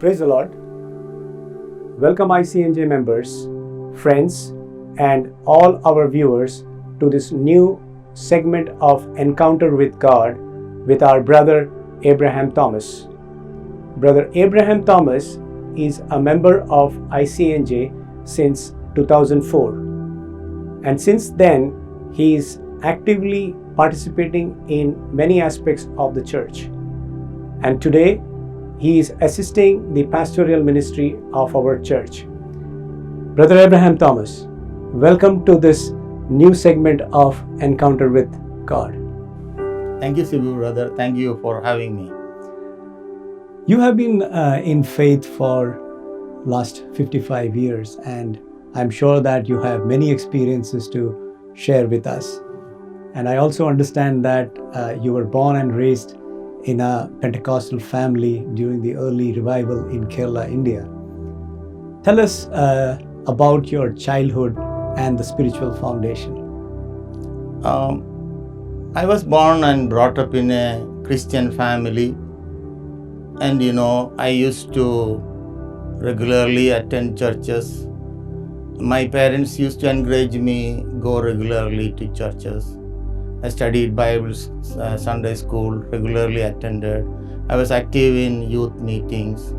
Praise the Lord. Welcome ICANJ members, friends, and all our viewers to this new segment of Encounter with God with our brother Abraham Thomas. Brother Abraham Thomas is a member of ICANJ since 2004, and since then he is actively participating in many aspects of the church. And today he is assisting the pastoral ministry of our church. Brother Abraham Thomas, welcome to this new segment of Encounter with God. Thank you, Sibu brother. Thank you for having me. You have been in faith for last 55 years, and I'm sure that you have many experiences to share with us. And I also understand that you were born and raised in a Pentecostal family during the early revival in Kerala, India. Tell us about your childhood and the spiritual foundation. I was born and brought up in a Christian family, and I used to regularly attend churches. My parents used to encourage me go regularly to churches. I studied Bible, Sunday school, regularly attended. I was active in youth meetings.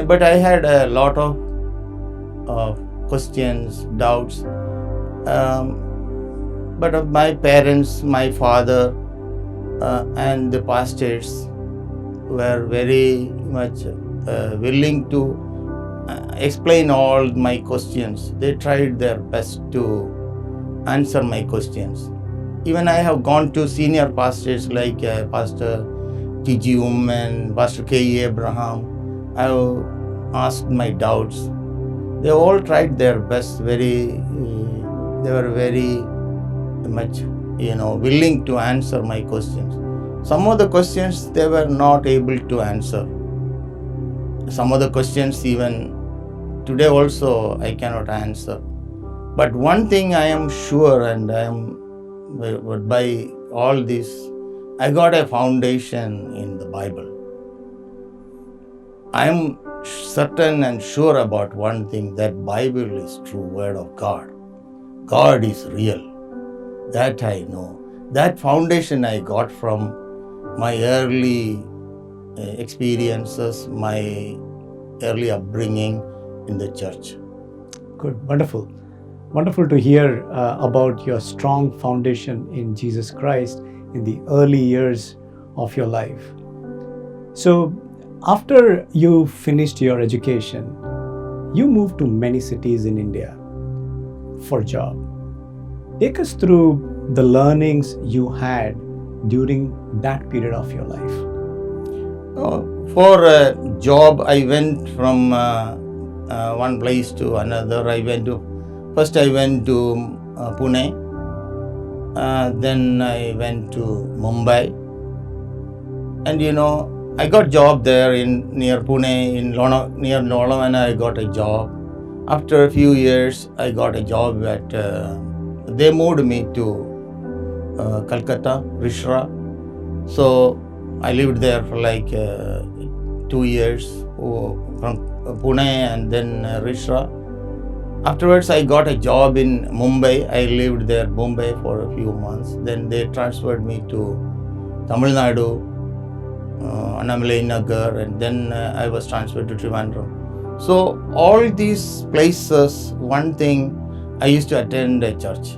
But I had a lot of questions, doubts. But my parents, my father, and the pastors were very much willing to explain all my questions. They tried their best to answer my questions. Even I have gone to senior pastors like Pastor T.G. and Pastor K. Abraham. I have asked my doubts. They all tried their best. They were very much, willing to answer my questions. Some of the questions they were not able to answer. Some of the questions even today also I cannot answer. But one thing I am sure, and by all this, I got a foundation in the Bible. I am certain and sure about one thing, that Bible is true word of God. God is real. That I know. That foundation I got from my early experiences, my early upbringing in the church. Good, wonderful. Wonderful to hear about your strong foundation in Jesus Christ in the early years of your life. So, after you finished your education, you moved to many cities in India for job. Take us through the learnings you had during that period of your life. For a job, I went from one place to another. First I went to Pune, then I went to Mumbai, and I got job there near Pune, near Nolavana. I got a job. After a few years, I got a job at. They moved me to Calcutta, Rishra. So I lived there for like 2 years from Pune and then Rishra. Afterwards, I got a job in Mumbai. I lived there in Mumbai for a few months. Then they transferred me to Tamil Nadu, Annamalai Nagar, and then I was transferred to Trivandrum. So all these places, one thing, I used to attend a church.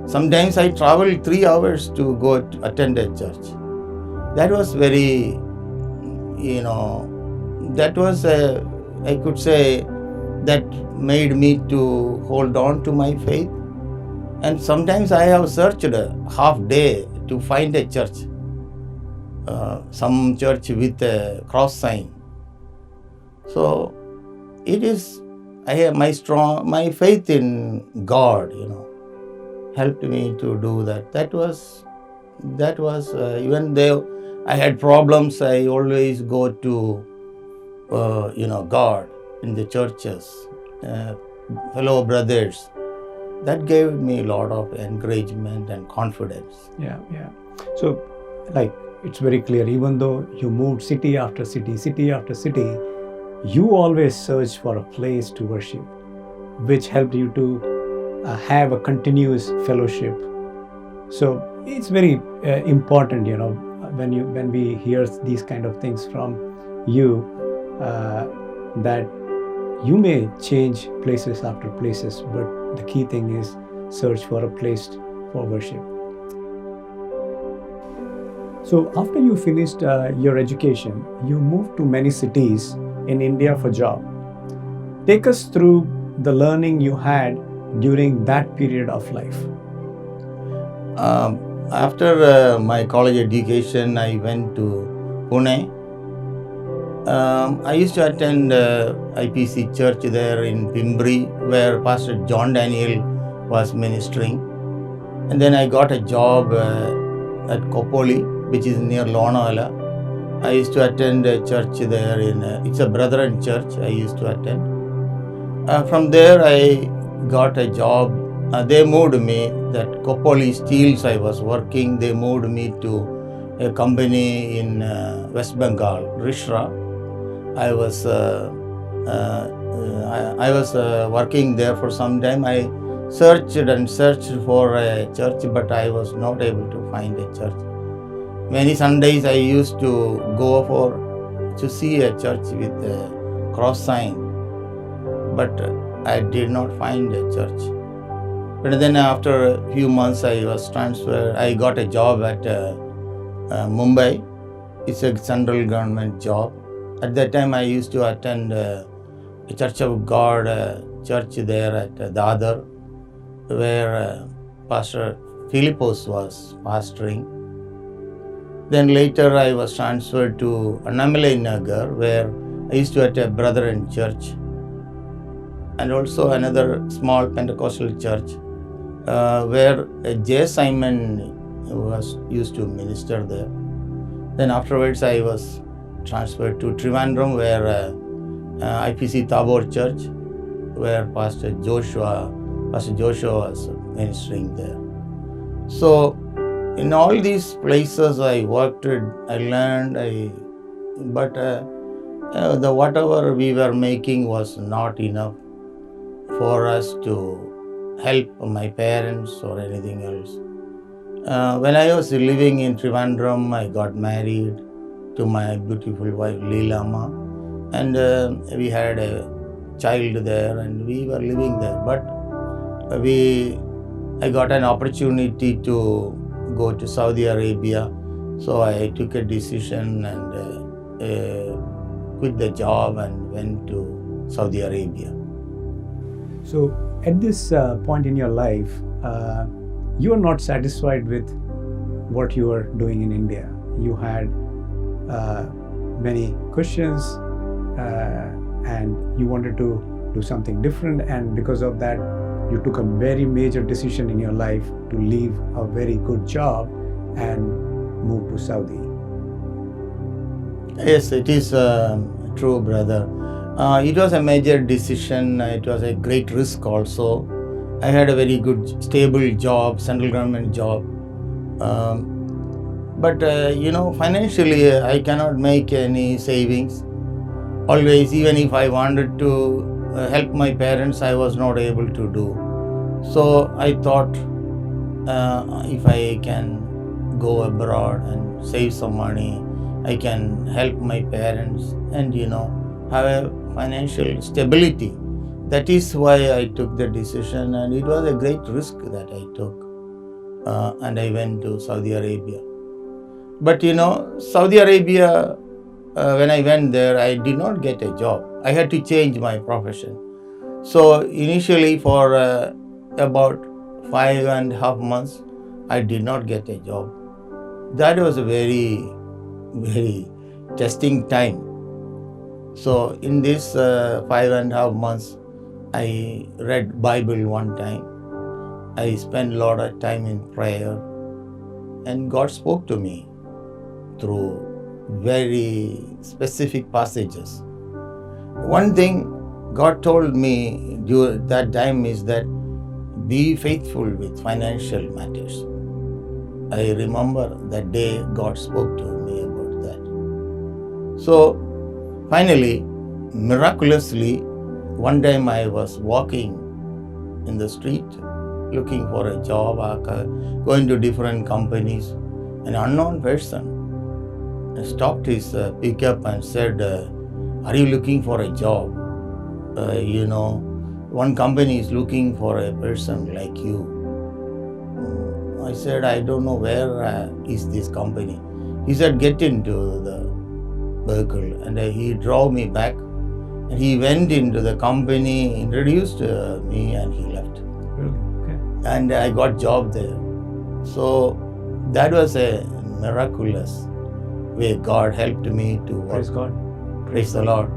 Sometimes I traveled 3 hours to go to attend a church. That was very, that was I could say, that made me to hold on to my faith. And sometimes I have searched a half day to find a church, some church with a cross sign. So it is, I have my faith in God, helped me to do that. That was even though I had problems, I always go to, God in the churches, fellow brothers. That gave me a lot of encouragement and confidence. Yeah. So, like it's very clear. Even though you moved city after city, city after city, you always searched for a place to worship, which helped you to have a continuous fellowship. So it's very important, when we hear these kind of things from you, that you may change places after places, but the key thing is search for a place for worship. So after you finished your education, you moved to many cities in India for job. Take us through the learning you had during that period of life. After my college education, I went to Pune. I used to attend IPC Church there in Pimbri, where Pastor John Daniel was ministering. And then I got a job at Kopoli, which is near Lonavala. I used to attend a church there. It's a Brethren church I used to attend. From there, I got a job. They moved me, that Kopoli Steels I was working, they moved me to a company in West Bengal, Rishra. I was working there for some time. I searched for a church, but I was not able to find a church. Many Sundays I used to go to see a church with a cross sign, but I did not find a church. But then after a few months I was transferred. I got a job at Mumbai. It's a central government job. At that time I used to attend a Church of God church there at Dadar, where Pastor Philippos was pastoring. Then later I was transferred to Annamalai Nagar, where I used to attend a Brethren church, and also another small Pentecostal church where J. Simon was used to minister there. Then afterwards I was transferred to Trivandrum, where IPC Tabor Church, where Pastor Joshua was ministering there. So in all these places I worked, I learned, but the whatever we were making was not enough for us to help my parents or anything else. When I was living in Trivandrum, I got married to my beautiful wife Leelama, and we had a child there, and we were living there. But I got an opportunity to go to Saudi Arabia, so I took a decision and quit the job and went to Saudi Arabia. So at this point in your life, you are not satisfied with what you are doing in India. You had many questions and you wanted to do something different, and because of that you took a very major decision in your life to leave a very good job and move to Saudi. Yes, it is true, brother. It was a major decision. It was a great risk also. I had a very good stable job, central government job. But financially I cannot make any savings. Always, even if I wanted to help my parents, I was not able to do. So I thought if I can go abroad and save some money, I can help my parents and have a financial stability. That is why I took the decision, and it was a great risk that I took. And I went to Saudi Arabia. But Saudi Arabia, when I went there, I did not get a job. I had to change my profession. So initially for about 5.5 months, I did not get a job. That was a very, very testing time. So in this 5.5 months, I read Bible one time. I spent a lot of time in prayer, and God spoke to me through very specific passages. One thing God told me during that time is that be faithful with financial matters. I remember that day God spoke to me about that. So finally, miraculously, one time I was walking in the street looking for a job, going to different companies. An unknown person stopped his pickup and said, are you looking for a job? One company is looking for a person like you. I said, I don't know where is this company. He said, get into the vehicle. And he drove me back. And he went into the company, introduced me, and he left. Really? Okay. And I got job there. So that was a miraculous way God helped me to work. Praise God. Praise the Lord.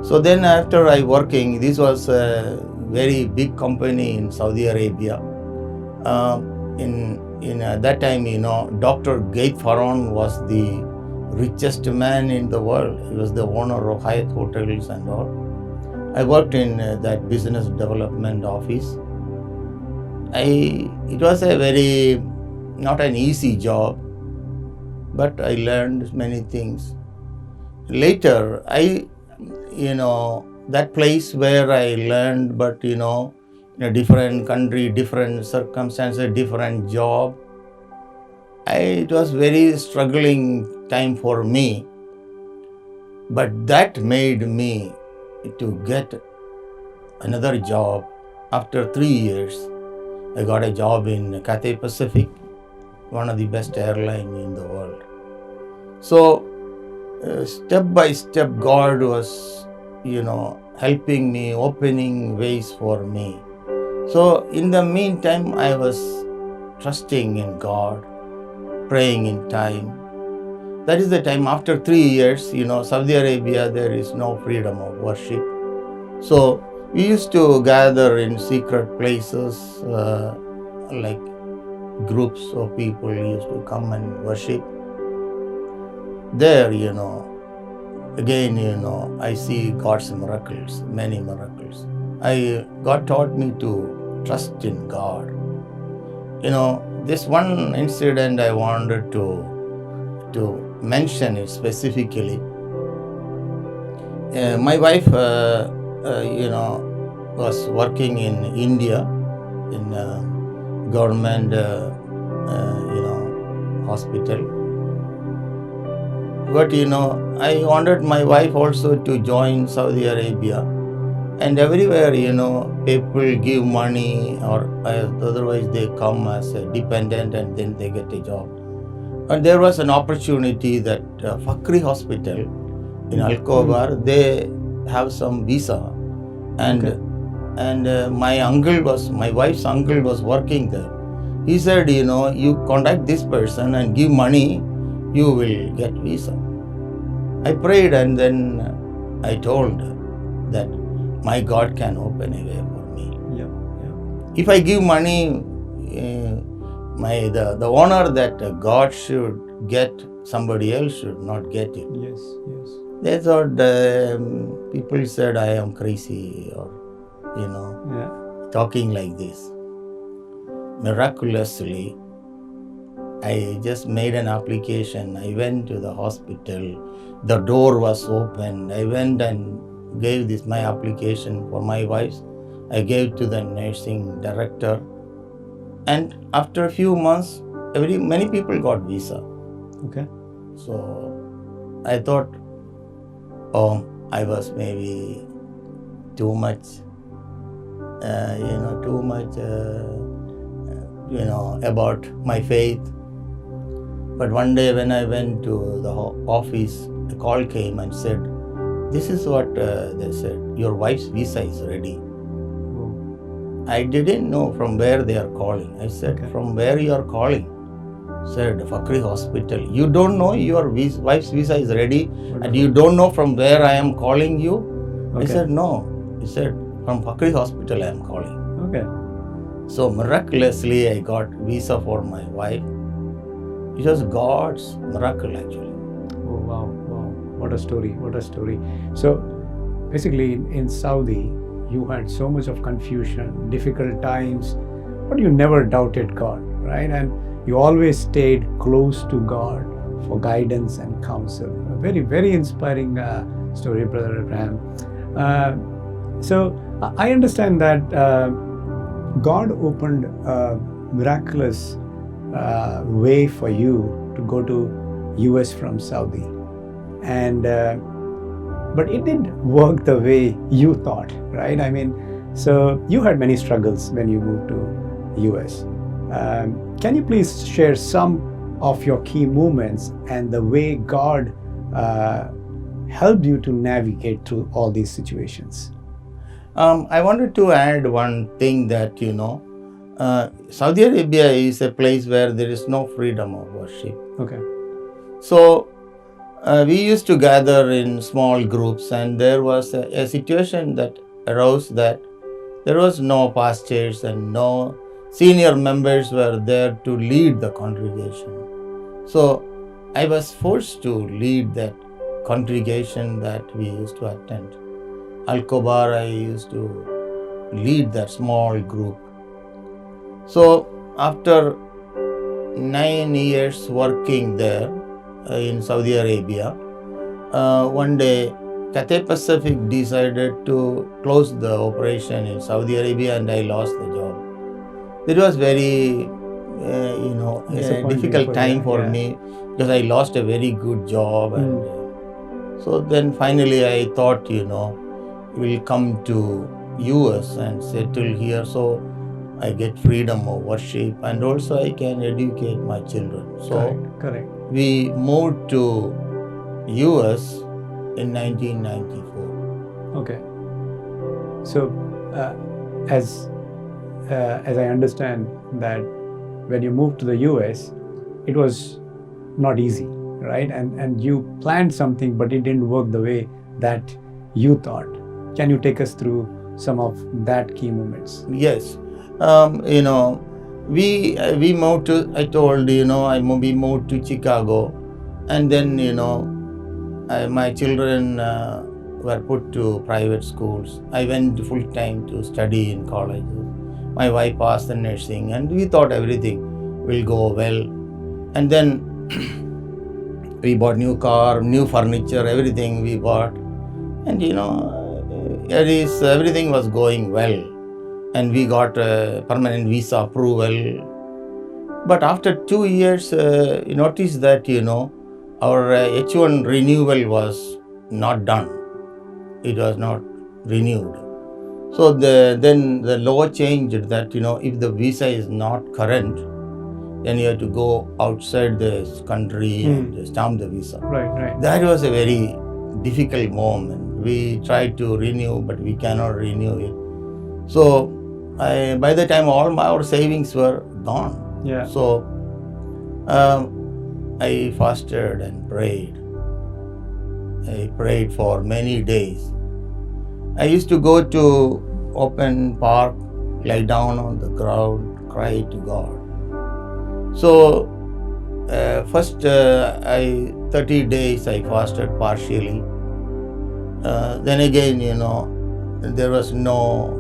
So then after I working, this was a very big company in Saudi Arabia. In that time, Dr. Gabe Faron was the richest man in the world. He was the owner of Hyatt hotels and all. I worked in that business development office. It was a very, not an easy job, but I learned many things. Later, that place where I learned, but in a different country, different circumstances, different job, it was very struggling time for me. But that made me to get another job. After 3 years, I got a job in Cathay Pacific, one of the best airlines in the world. So, step by step, God was, helping me, opening ways for me. So, in the meantime, I was trusting in God, praying in time. That is the time after 3 years, Saudi Arabia, there is no freedom of worship. So, we used to gather in secret places, like groups of people used to come and worship. There, again, I see God's miracles, many miracles. God taught me to trust in God. This one incident I wanted to mention it specifically. My wife, was working in India in a government, hospital. But I wanted my wife also to join Saudi Arabia. And everywhere, people give money or otherwise they come as a dependent and then they get a job. And there was an opportunity that Fakri Hospital in Al-Khobar, they have some visa. And my wife's uncle was working there. He said, you contact this person and give money, you will get visa. I prayed and then I told that my God can open a way for me. Yeah. If I give money, the honor that God should get, somebody else should not get it. Yes. They thought people said I am crazy or, talking like this. Miraculously, I just made an application. I went to the hospital. The door was open. I went and gave my application for my wife. I gave to the nursing director. And after a few months, many people got visa. Okay. So I thought, I was maybe too much, about my faith. But one day when I went to the office, a call came and said, this is what they said, your wife's visa is ready. Oh. I didn't know from where they are calling. I said, Okay. From where you are calling? Said, Fakri Hospital. You don't know your wife's visa is ready. Wonderful. And you don't know from where I am calling you? Okay. I said, no. He said, from Fakri Hospital I am calling. Okay. So miraculously I got visa for my wife. It was God's miracle actually. Oh, wow. What a story. So basically in Saudi, you had so much of confusion, difficult times, but you never doubted God, right? And you always stayed close to God for guidance and counsel. A very, very inspiring story, Brother Abraham. So I understand that God opened a miraculous way for you to go to US from Saudi, and but it didn't work the way you thought, right? I mean, so you had many struggles when you moved to US. Can you please share some of your key moments and the way God helped you to navigate through all these situations? I wanted to add one thing that, Saudi Arabia is a place where there is no freedom of worship. Okay. So we used to gather in small groups, and there was a situation that arose that there was no pastors and no senior members were there to lead the congregation. So I was forced to lead that congregation that we used to attend. Al-Kobar, I used to lead that small group. So after 9 years working there in Saudi Arabia, one day Cathay Pacific decided to close the operation in Saudi Arabia, and I lost the job. It was very, a difficult time for me, because I lost a very good job. And so then finally I thought, we'll come to US and settle here, so I get freedom of worship, and also I can educate my children. So correct. We moved to US in 1994. Okay. So as I understand that when you moved to the US, it was not easy, right? And you planned something, but it didn't work the way that you thought. Can you take us through some of that key moments? Yes. We moved to, I told, we moved to Chicago, and then, my children were put to private schools. I went full time to study in college. My wife passed the nursing, and we thought everything will go well. And then we bought new car, new furniture, everything we bought. And everything was going well. And we got a permanent visa approval. But after 2 years, you notice that, our H1 renewal was not done. It was not renewed. So then the law changed that, if the visa is not current, then you have to go outside the country and stamp the visa. Right. That was a very difficult moment. We tried to renew, but we cannot renew it. So by the time all our savings were gone. Yeah. So I fasted and prayed. I prayed for many days. I used to go to open park, lie down on the ground, cry to God. So first 30 days I fasted partially. Then again, there was no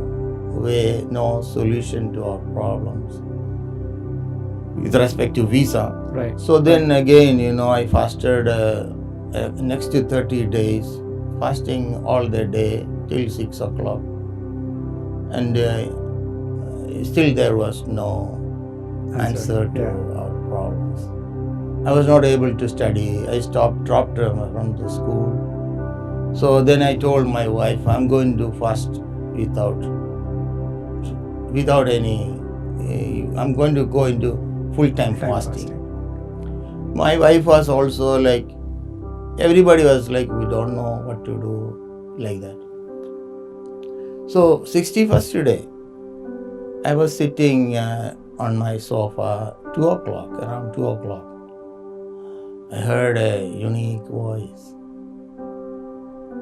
way, no solution to our problems with respect to visa. Right. So then again, I fasted next to 30 days, fasting all the day till 6 o'clock. And still there was no answer to our problems. I was not able to study. I dropped from the school. So then I told my wife, I'm going to fast without any, I'm going to go into full-time fasting. My wife was also like, everybody was like, we don't know what to do, like that. So 61st day, I was sitting on my sofa, around 2 o'clock. I heard a unique voice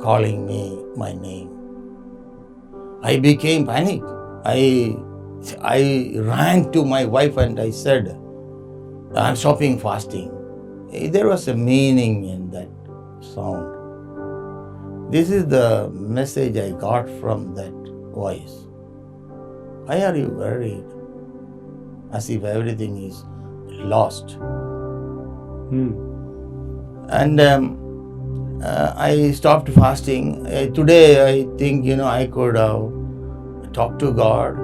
calling me my name. I became panicked. I ran to my wife and I said, I'm stopping fasting. There was a meaning in that sound. This is the message I got from that voice. Why are you worried? As if everything is lost. Hmm. And I stopped fasting. Today I think, I could have talked to God.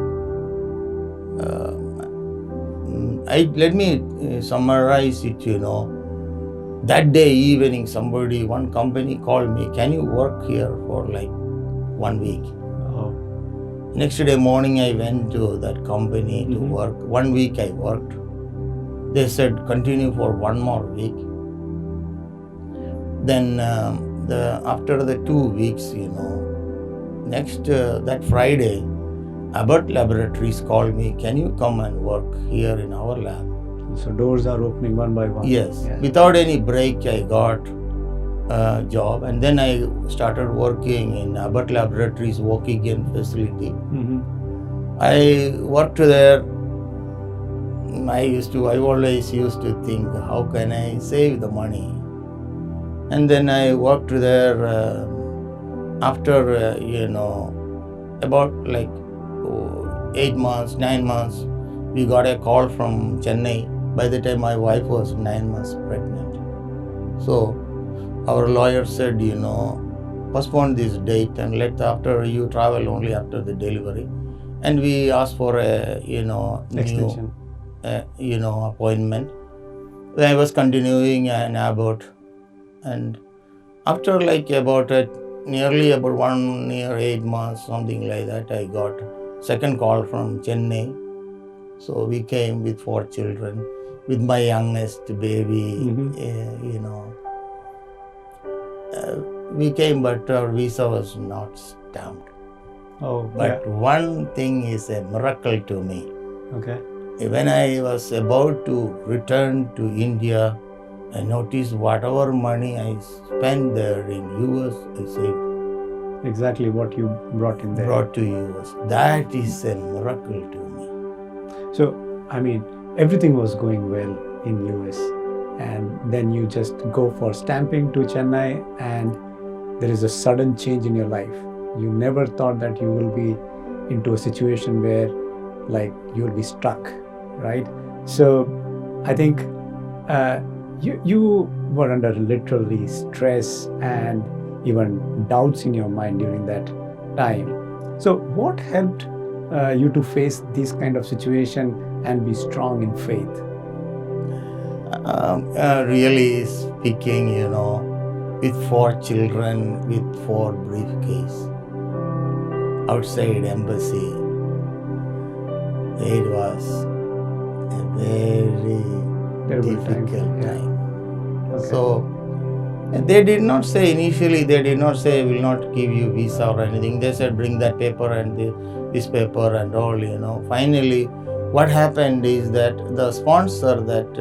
Let me summarize it, That day evening, one company called me, can you work here for like 1 week? Oh. Next day morning, I went to that company to work. 1 week I worked. They said, continue for 1 more week. Then after the 2 weeks, that Friday, Abbott Laboratories called me, can you come and work here in our lab? So doors are opening one by one. Yes. Without any break, I got a job, and then I started working in Abbott Laboratories Waukegan facility. I worked there. I always used to think, how can I save the money? And then I worked there after, about like 8 months, 9 months, we got a call from Chennai. By the time my wife was 9 months pregnant. So our lawyer said, postpone this date and after you travel only after the delivery. And we asked for a, extension. Appointment. Then I was continuing in Abbott. And after like nearly about 1 year, 8 months, something like that, I got second call from Chennai. So we came with 4 children, with my youngest baby, we came, but our visa was not stamped. Oh, but one thing is a miracle to me. Okay. When I was about to return to India, I noticed whatever money I spent there in US, I saved. Exactly what you brought in there. Brought to US. That is a miracle to me. So, everything was going well in US, and then you just go for stamping to Chennai, and there is a sudden change in your life. You never thought that you will be into a situation where you'll be stuck, right? So I think you were under literally stress and even doubts in your mind during that time. So what helped you to face this kind of situation and be strong in faith? Really speaking, with 4 children, with 4 briefcase, outside embassy, it was a very difficult time. Okay. So they did not say initially, will not give you visa or anything. They said bring that paper and this paper and all, Finally, what happened is that the sponsor that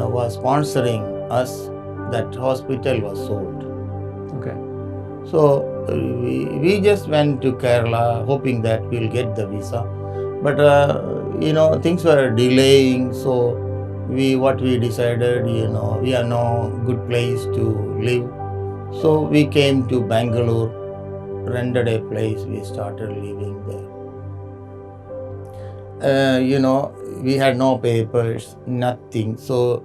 was sponsoring us, that hospital was sold. Okay. So we just went to Kerala hoping that we'll get the visa. But, things were delaying. So what we decided, we have no good place to live. So we came to Bangalore, rented a place, we started living there. We had no papers, nothing. So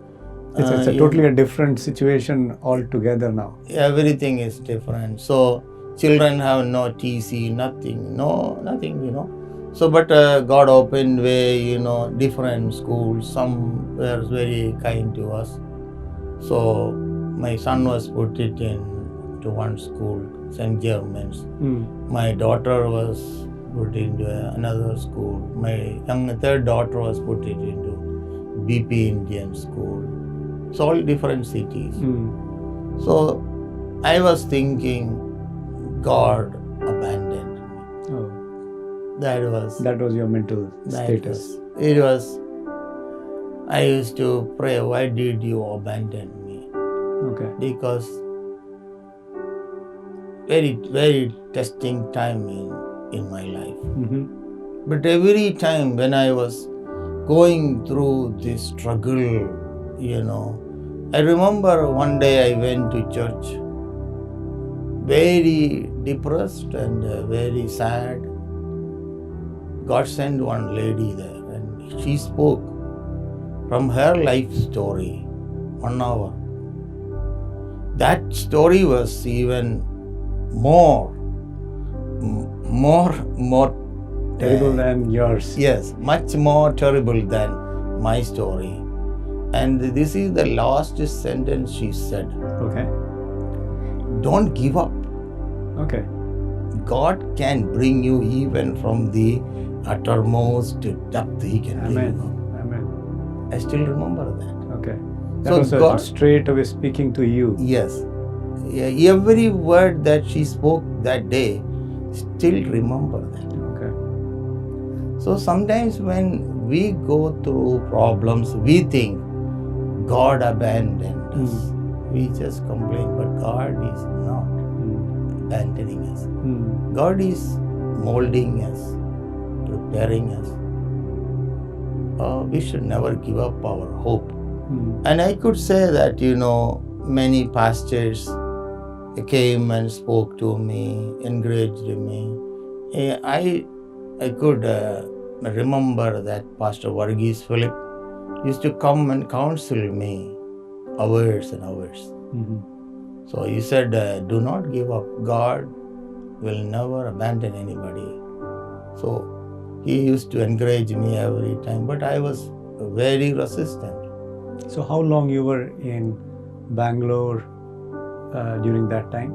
it's a totally different situation altogether now. Everything is different. So children have no TC, nothing. So, but God opened way, different schools. Some were very kind to us. So my son was put it into one school, St. Germans. My daughter was put into another school. My third daughter was put it into BP Indian school. It's all different cities. So I was thinking God abandoned me. Oh. That was your mental status. I used to pray, why did you abandon me? Okay. Because very, very testing time in my life. But every time when I was going through this struggle, I remember one day I went to church, very depressed and very sad. God sent one lady there and she spoke from her life story, 1 hour. That story was even more Terrible than yours. Yes, much more terrible than my story. And this is the last sentence she said. Okay. Don't give up. Okay. God can bring you even from the uttermost depth. He can bring Amen. you. Amen. I still remember that. Okay. That So was God- straight away speaking to you. Yes. Yeah, every word that she spoke that day, still remember that. Okay. So sometimes when we go through problems, we think God abandoned us. We just complain, but God is not abandoning us. God is molding us, preparing us. We should never give up our hope. And I could say that, many pastors came and spoke to me, encouraged me. I could remember that Pastor Varghese Philip used to come and counsel me hours and hours. So he said, do not give up. God will never abandon anybody. So he used to encourage me every time, but I was very resistant. So how long you were in Bangalore during that time?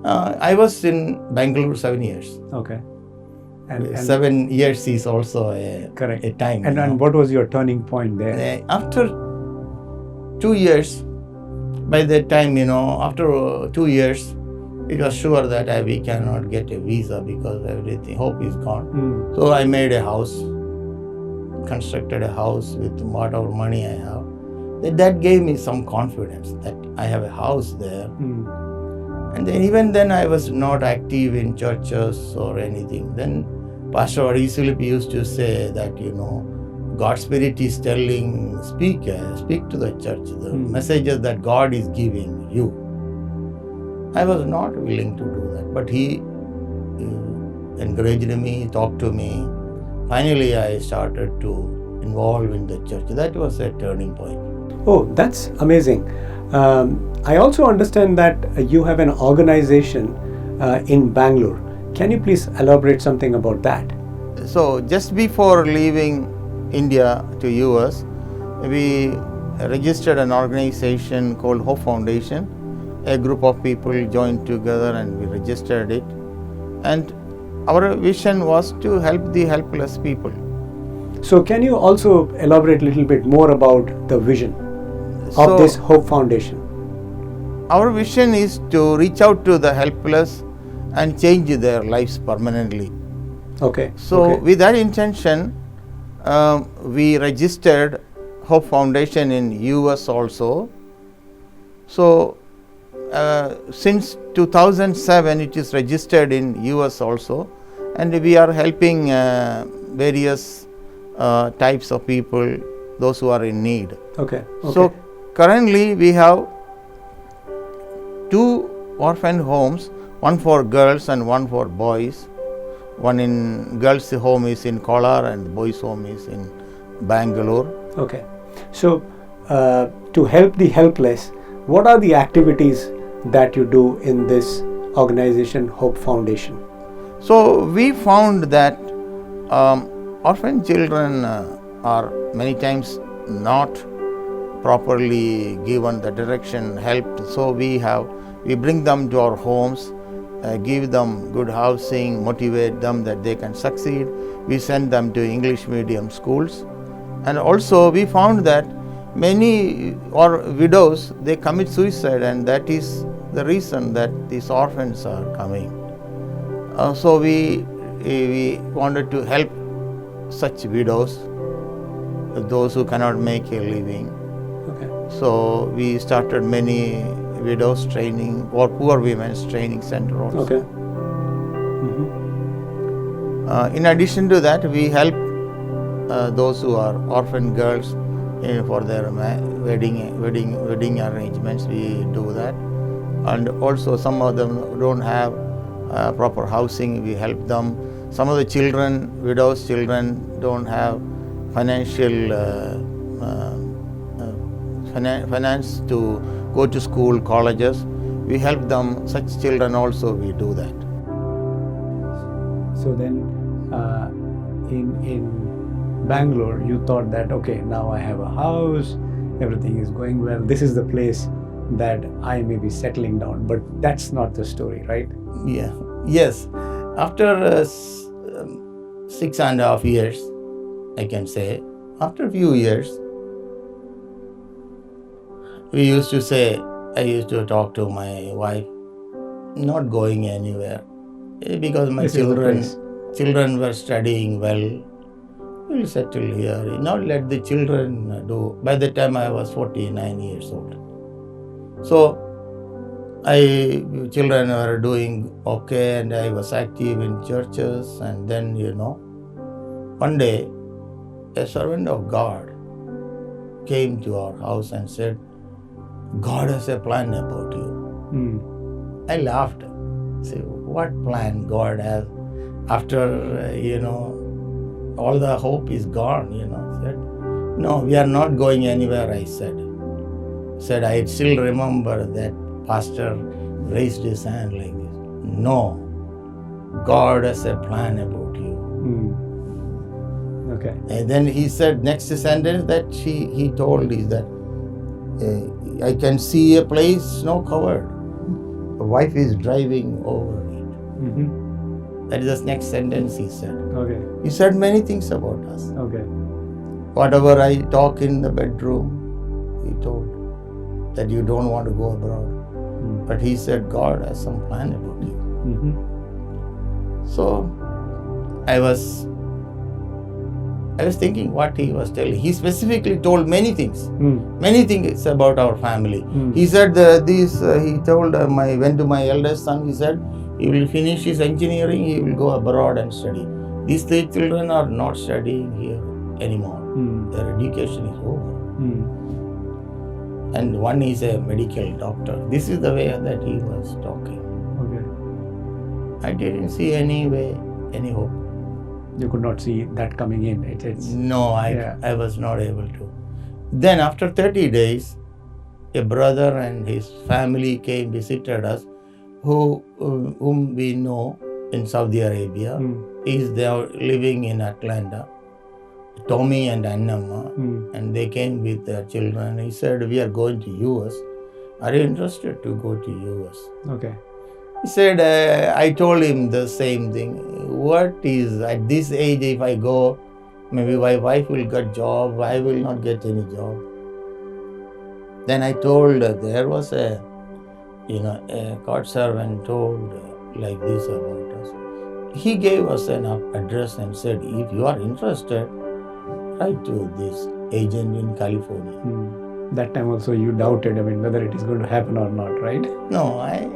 I was in Bangalore 7 years. Okay. And 7 years is also correct. a time. And what was your turning point there? After 2 years, by that time, after 2 years, it was sure that we cannot get a visa because everything, hope is gone. So I made a house, constructed a house with whatever money I have. That gave me some confidence that I have a house there. And then even then I was not active in churches or anything. Then Pastor Varghese used to say that, God's Spirit is telling, speak to the church, the messages that God is giving you. I was not willing to do that, but he encouraged me, talked to me. Finally, I started to involve in the church. That was a turning point. Oh, that's amazing. I also understand that you have an organization in Bangalore. Can you please elaborate something about that? So just before leaving India to US, we registered an organization called Hope Foundation. A group of people joined together and we registered it. And our vision was to help the helpless people. So can you also elaborate a little bit more about the vision of this Hope Foundation? Our vision is to reach out to the helpless and change their lives permanently. Okay. So with that intention, we registered Hope Foundation in US also. So since 2007 it is registered in US also, and we are helping various types of people, those who are in need. Okay. So currently we have 2 orphan homes, one for girls and one for boys. One in girls' home is in Kolar and the boys' home is in Bangalore. Okay. So to help the helpless, what are the activities that you do in this organization, Hope Foundation? So we found that orphan children are many times not properly given the direction, helped. So we bring them to our homes, give them good housing, motivate them that they can succeed. We send them to English medium schools. And also we found that many widows, they commit suicide, and that is the reason that these orphans are coming. So we wanted to help such widows, those who cannot make a living. Okay. So we started many widows training or poor women's training center also. Okay. In addition to that, we help those who are orphan girls for their wedding arrangements. We do that, and also some of them don't have proper housing. We help them. Some of the children, widows' children, don't have financial finance to go to school, colleges. We help them. Such children also we do that. So then, in Bangalore, you thought that, okay, now I have a house, everything is going well. This is the place that I may be settling down. But that's not the story, right? Yeah. Yes. After 6.5 years, I can say, after a few years, I used to talk to my wife, not going anywhere, because my children were studying well. We'll settle here, not let the children do. By the time I was 49 years old. So, children were doing okay, and I was active in churches. And then, one day, a servant of God came to our house and said, God has a plan about you. I laughed. Say, what plan God has? After, all the hope is gone, Said, no, we are not going anywhere, I said. Said, I still remember that pastor raised his hand like this. No, God has a plan about you. Okay. And then he said, next sentence that he told is that, I can see a place snow covered. The wife is driving over it. Mm-hmm. That is the next sentence he said. Okay. He said many things about us. Okay. Whatever I talk in the bedroom, he told that you don't want to go abroad. But he said God has some plan about you. Mm-hmm. So I was thinking what he was telling. He specifically told many things. Many things about our family. He said he told went to my eldest son, he said he will finish his engineering, he will go abroad and study. These 3 children are not studying here anymore. Their education is over. And one is a medical doctor. This is the way that he was talking. Okay. I didn't see any hope. You could not see that coming in. No, I was not able to. Then after 30 days, a brother and his family visited us, whom we know in Saudi Arabia. He's there living in Atlanta. Tommy and Annamma, and they came with their children. He said, we are going to US. Are you interested to go to US? Okay. He said, I told him the same thing. What is, at this age, if I go, maybe my wife will get job, I will not get any job. Then I told, there was a God servant told like this about us. He gave us an address and said, if you are interested, write to this agent in California. That time also you doubted, whether it is going to happen or not, right? No, I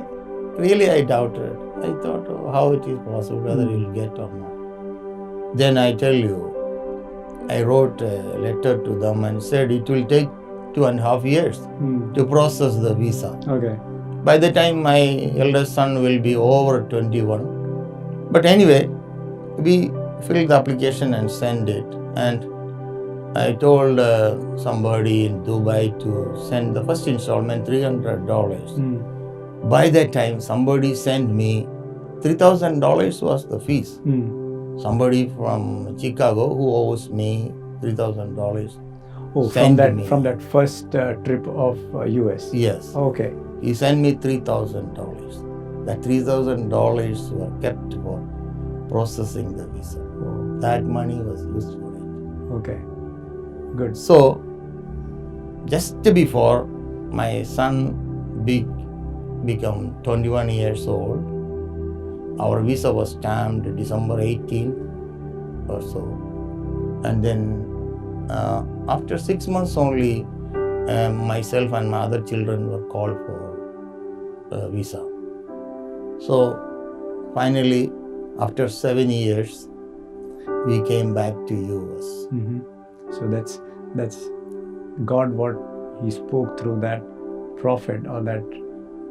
doubted. I thought how it is possible, whether he will get or not. Then I tell you, I wrote a letter to them and said it will take 2.5 years to process the visa. Okay. By the time my eldest son will be over 21. But anyway, we filled the application and sent it. And I told somebody in Dubai to send the first installment, $300. By that time, somebody sent me $3,000 was the fees. Somebody from Chicago who owes me $3,000. Oh, from that first trip of US. Yes. Okay. He sent me $3,000. That $3,000 were kept for processing the visa. Oh. That money was used for it. Okay. Good. So, just before my son become 21 years old, our visa was stamped December 18 or so. And then after 6 months only, myself and my other children were called for visa. So finally, after 7 years, we came back to US. So that's God, what He spoke through that prophet or that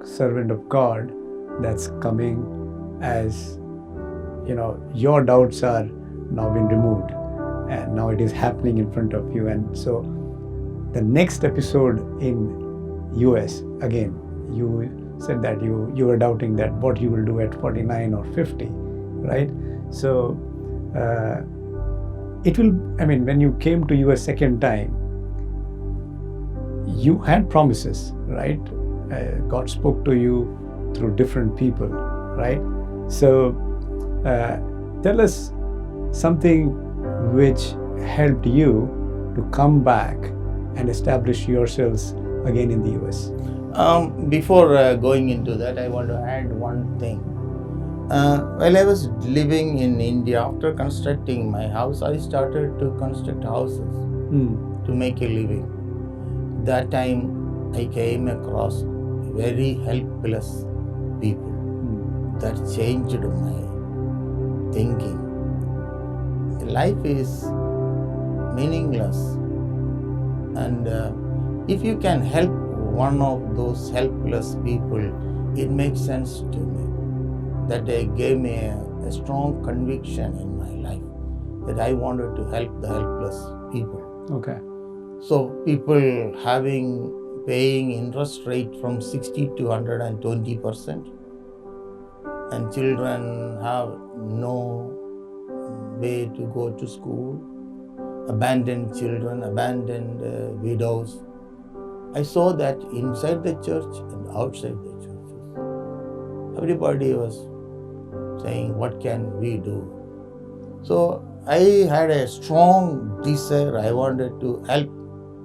servant of God, that's coming as, your doubts are now been removed and now it is happening in front of you. And so the next episode in US, again, you said that you were doubting that what you will do at 49 or 50, right? So it will, I mean, when you came to US second time, you had promises, right? God spoke to you through different people, right? So tell us something which helped you to come back and establish yourselves again in the US. Before going into that, I want to add one thing. While I was living in India, after constructing my house, I started to construct houses to make a living. That time, I came across very helpless people. That changed my thinking. Life is meaningless, and if you can help one of those helpless people, it makes sense to me. That gave me a strong conviction in my life that I wanted to help the helpless people. Okay. So people paying interest rate from 60 to 120%, and children have no way to go to school, abandoned children, abandoned widows. I saw that inside the church and outside the churches. Everybody was saying, what can we do? So I had a strong desire. I wanted to help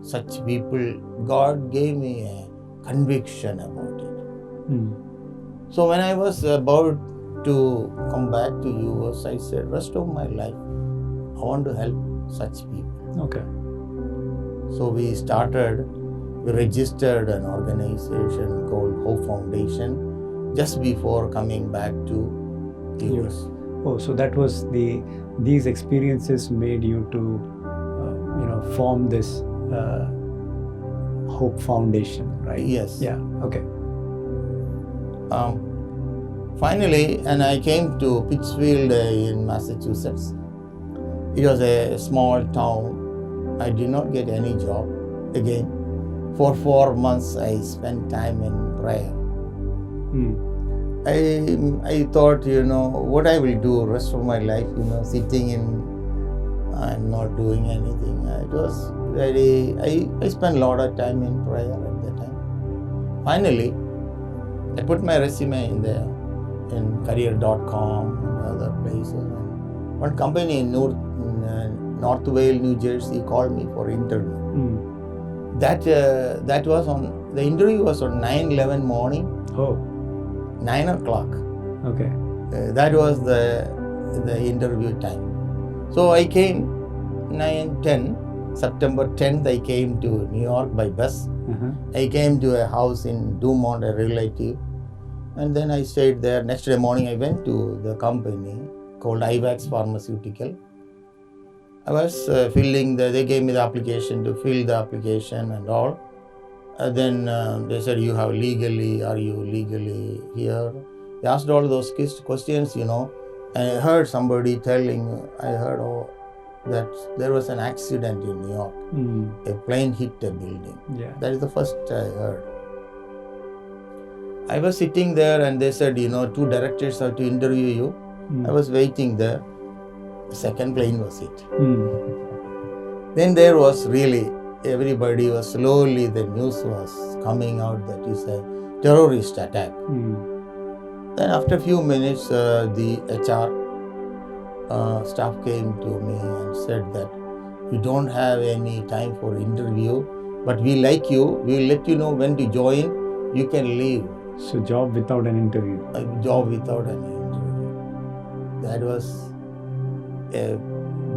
such people. God gave me a conviction about it. So when I was about to come back to US, I said, rest of my life, I want to help such people. Okay. So we registered an organization called Hope Foundation just before coming back to US. Oh, so that was these experiences made you to, form this Hope Foundation, right? Yes. Yeah. Okay. Finally, and I came to Pittsfield in Massachusetts. It was a small town. I did not get any job. Again, for 4 months, I spent time in prayer. I thought, what I will do rest of my life, sitting in and not doing anything. It was I spent a lot of time in prayer at that time. Finally, I put my resume in career.com and other places. And one company in North Wales, New Jersey called me for interview. That was the interview was on 9/11 morning. Oh. 9 o'clock. Okay. That was the interview time. So I came September 10th, I came to New York by bus. I came to a house in Dumont, a relative. And then I stayed there. Next day morning, I went to the company called ICANJ Pharmaceutical. I was they gave me the application to fill the application and all. Then they said, are you legally here? They asked all those questions, And I heard somebody telling, that there was an accident in New York. A plane hit a building. Yeah. That is the first I heard. I was sitting there and they said, 2 directors have to interview you. I was waiting there. The second plane was hit. Then there was everybody was slowly, the news was coming out that it's a terrorist attack. Then after a few minutes, the HR staff came to me and said that we don't have any time for interview, but we like you. We will let you know when to join. You can leave. So job without an interview. A job without an interview. That was a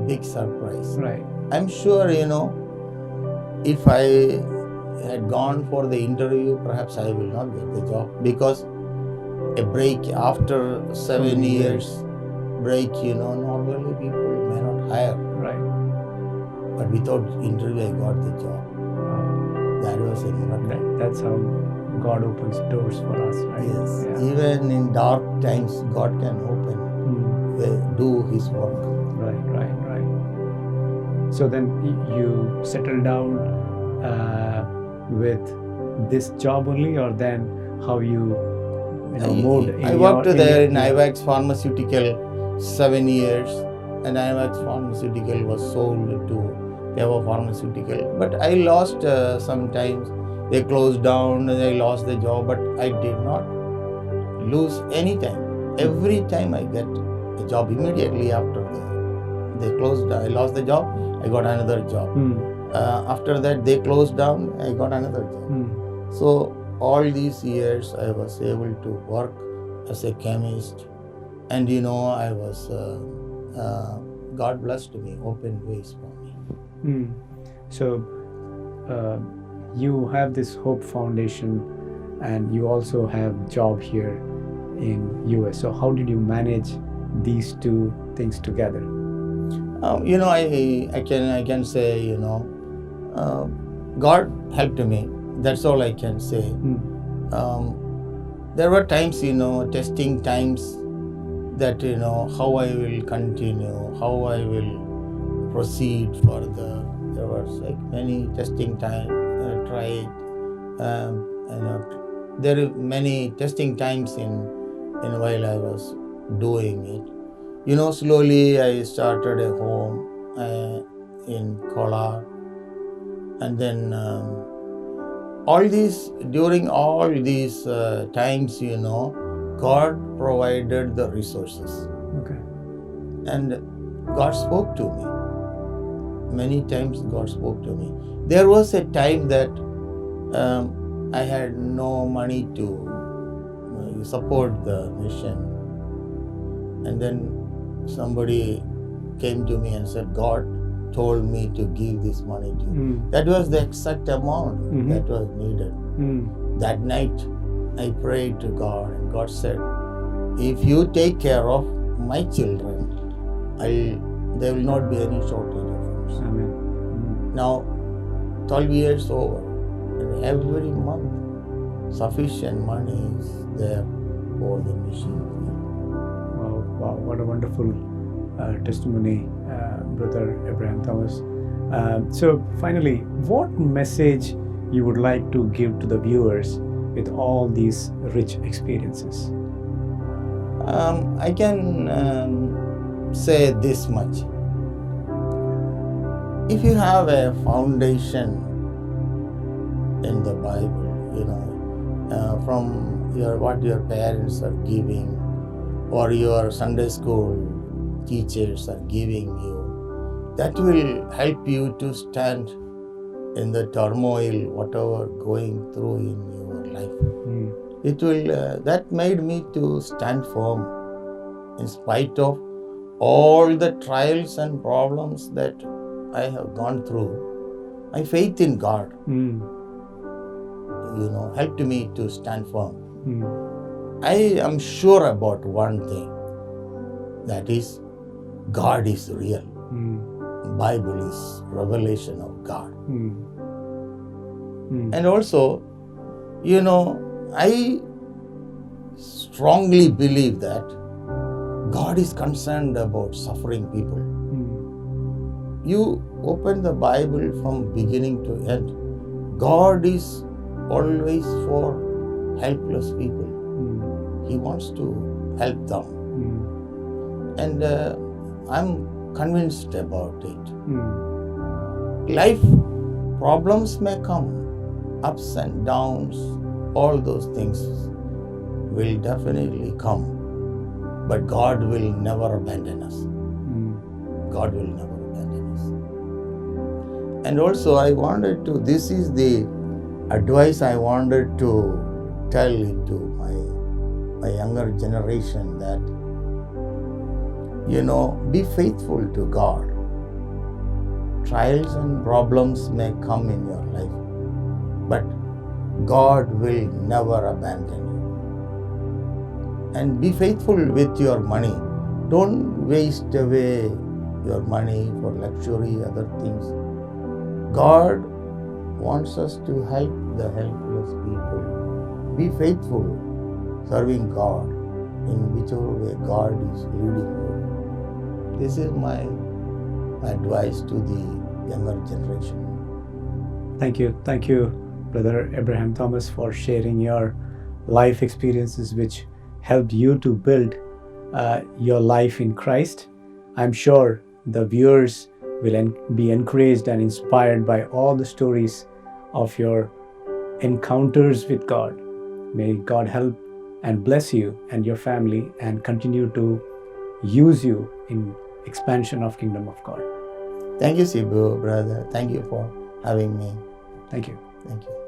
big surprise. Right. I'm sure, if I had gone for the interview, perhaps I will not get the job, because a break after 7 years break, normally people may not hire. Right. But without interview, I got the job. That was a miracle. That's how God opens doors for us, right? Yes. Yeah. Even in dark times, God can do His work. Right. So then you settled down with this job only, or then how you moved? I worked there in ICANJ Pharmaceutical 7 years, and ICANJ Pharmaceutical was sold to Teva Pharmaceutical. But I lost sometimes. They closed down, and I lost the job, but I did not lose any time. Every time I get a job immediately after they closed, I lost the job, I got another job. After that, they closed down, I got another job. So all these years, I was able to work as a chemist, and I was, God blessed me, opened ways for me. So you have this Hope Foundation, and you also have job here in US. So how did you manage these two things together? I can say, God helped me. That's all I can say. There were times, testing times, that how I will continue, how I will proceed further. There was like many testing times. Tried. There are many testing times in while I was doing it. Slowly I started a home in Kolar, and then during all these times, God provided the resources. Okay. And God spoke to me. Many times God spoke to me. There was a time that I had no money to support the mission. And then somebody came to me and said, God told me to give this money to you. That was the exact amount that was needed. That night, I prayed to God, and God said, if you take care of my children, there will not be any shortage of us. Amen. Now, 12 years over, and every month, sufficient money is there for the mission. Wow, what a wonderful testimony, Brother Abraham Thomas. So finally, what message you would like to give to the viewers with all these rich experiences? I can say this much. If you have a foundation in the Bible, from what your parents are giving, or your Sunday school teachers are giving you, that will help you to stand in the turmoil, whatever going through in your life. It will. That made me to stand firm in spite of all the trials and problems that I have gone through. My faith in God, helped me to stand firm. I am sure about one thing, that is, God is real. Bible is revelation of God. And also, I strongly believe that God is concerned about suffering people. You open the Bible from beginning to end, God is always for helpless people. He wants to help them. And I'm convinced about it. Life problems may come, ups and downs, all those things will definitely come. But God will never abandon us. God will never abandon us. And also this is the advice I wanted to tell to my younger generation, that, be faithful to God. Trials and problems may come in your life, but God will never abandon you. And be faithful with your money. Don't waste away your money for luxury, other things. God wants us to help the helpless people. Be faithful, serving God in whichever way God is leading you. This is my advice to the younger generation. Thank you, Brother Abraham Thomas, for sharing your life experiences which helped you to build your life in Christ. I'm sure the viewers will be encouraged and inspired by all the stories of your encounters with God. May God help and bless you and your family and continue to use you in expansion of Kingdom of God. Thank you, Sibu, brother. Thank you for having me. Thank you. Thank you.